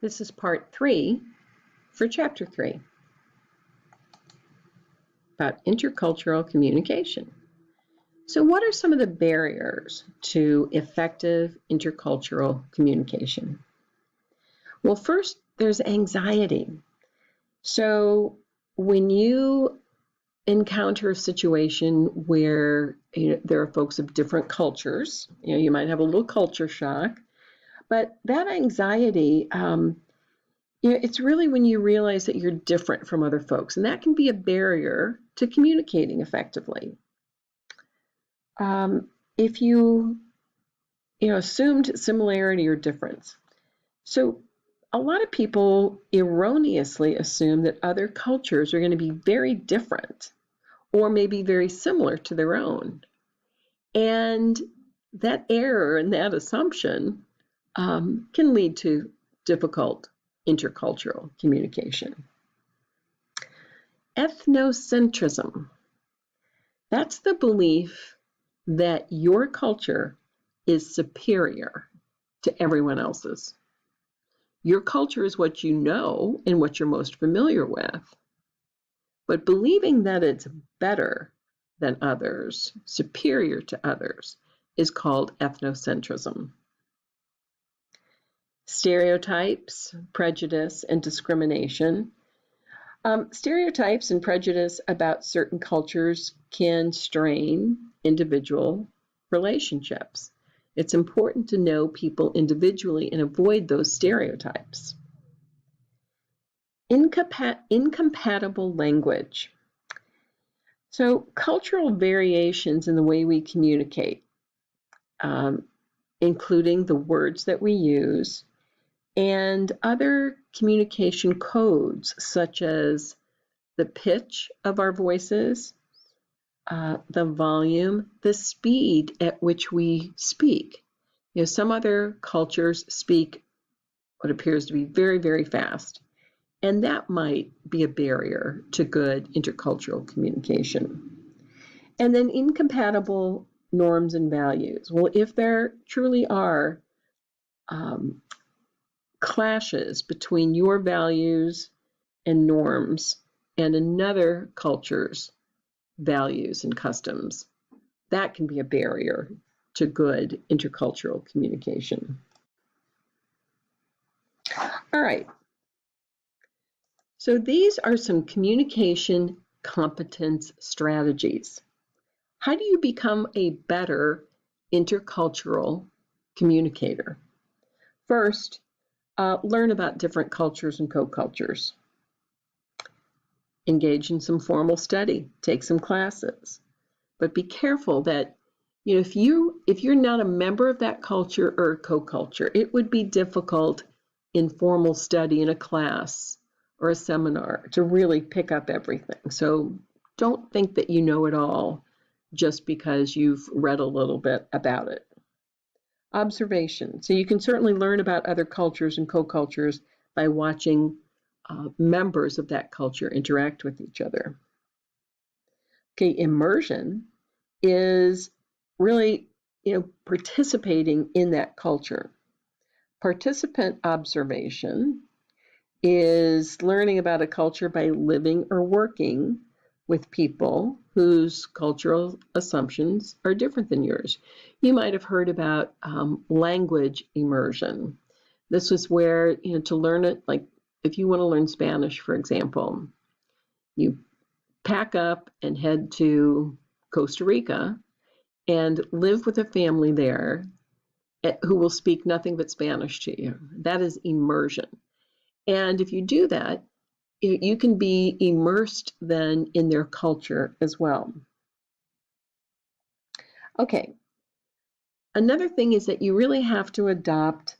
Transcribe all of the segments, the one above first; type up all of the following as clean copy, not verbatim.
This is part 3 for Chapter 3 about intercultural communication. So what are some of the barriers to effective intercultural communication? Well, first, there's anxiety. So when you encounter a situation where there are folks of different cultures, you might have a little culture shock, but that anxiety, it's really when you realize that you're different from other folks, and that can be a barrier to communicating effectively. If you assumed similarity or difference. So a lot of people erroneously assume that other cultures are going to be very different or maybe very similar to their own. And that error and that assumption can lead to difficult intercultural communication. Ethnocentrism. That's the belief that your culture is superior to everyone else's. Your culture is what you know and what you're most familiar with. But believing that it's better than others, superior to others, is called ethnocentrism. Stereotypes, prejudice, and discrimination. Stereotypes and prejudice about certain cultures can strain individual relationships. It's important to know people individually and avoid those stereotypes. Incompatible language. So cultural variations in the way we communicate, including the words that we use, and other communication codes such as the pitch of our voices, the volume, the speed at which we speak. Some other cultures speak what appears to be very, very fast, and that might be a barrier to good intercultural communication. And then incompatible norms and values. Well, if there truly are clashes between your values and norms and another culture's values and customs, that can be a barrier to good intercultural communication. All right. So these are some communication competence strategies. How do you become a better intercultural communicator? First, learn about different cultures and co-cultures. Engage in some formal study, take some classes. But be careful that if you're not a member of that culture or co-culture, it would be difficult in formal study in a class or a seminar to really pick up everything. So don't think that you know it all just because you've read a little bit about it. Observation. So you can certainly learn about other cultures and co-cultures by watching members of that culture interact with each other. Okay, immersion is really, participating in that culture. Participant observation is learning about a culture by living or working with people whose cultural assumptions are different than yours. You might have heard about language immersion. This is where, to learn it, like if you want to learn Spanish, for example, you pack up and head to Costa Rica and live with a family there who will speak nothing but Spanish to you. That is immersion. And if you do that, you can be immersed then in their culture as well. Okay. Another thing is that you really have to adopt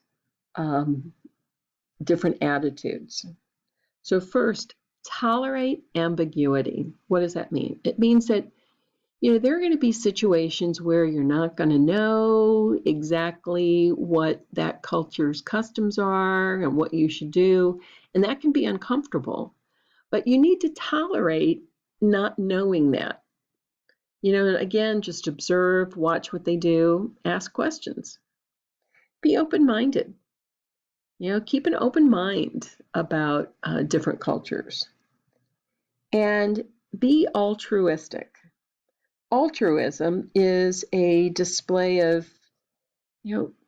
different attitudes. So first, tolerate ambiguity. What does that mean? It means that there are going to be situations where you're not going to know exactly what that culture's customs are and what you should do, and that can be uncomfortable. But you need to tolerate not knowing that. Again, just observe, watch what they do, ask questions. Be open-minded. Keep an open mind about different cultures. And be altruistic. Altruism is a display of,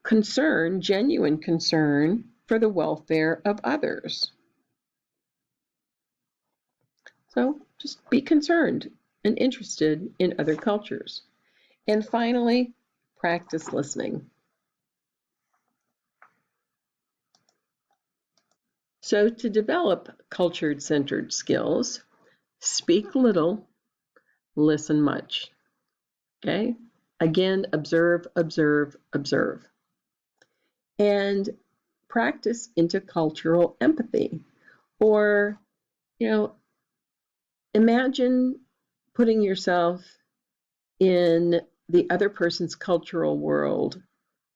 concern, genuine concern for the welfare of others. So just be concerned and interested in other cultures. And finally, practice listening. So to develop culture-centered skills, speak little, listen much. Okay? Again, observe, observe, observe. And practice intercultural empathy. Or, imagine putting yourself in the other person's cultural world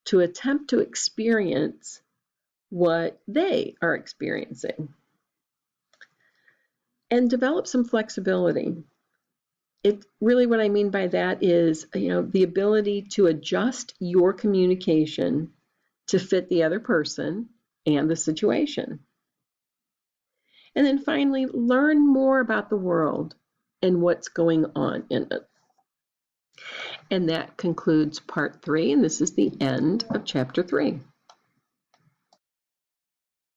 to attempt to experience what they are experiencing. And develop some flexibility. What I mean by that is, the ability to adjust your communication to fit the other person and the situation. And then finally, learn more about the world and what's going on in it. And that concludes part 3, and this is the end of chapter 3.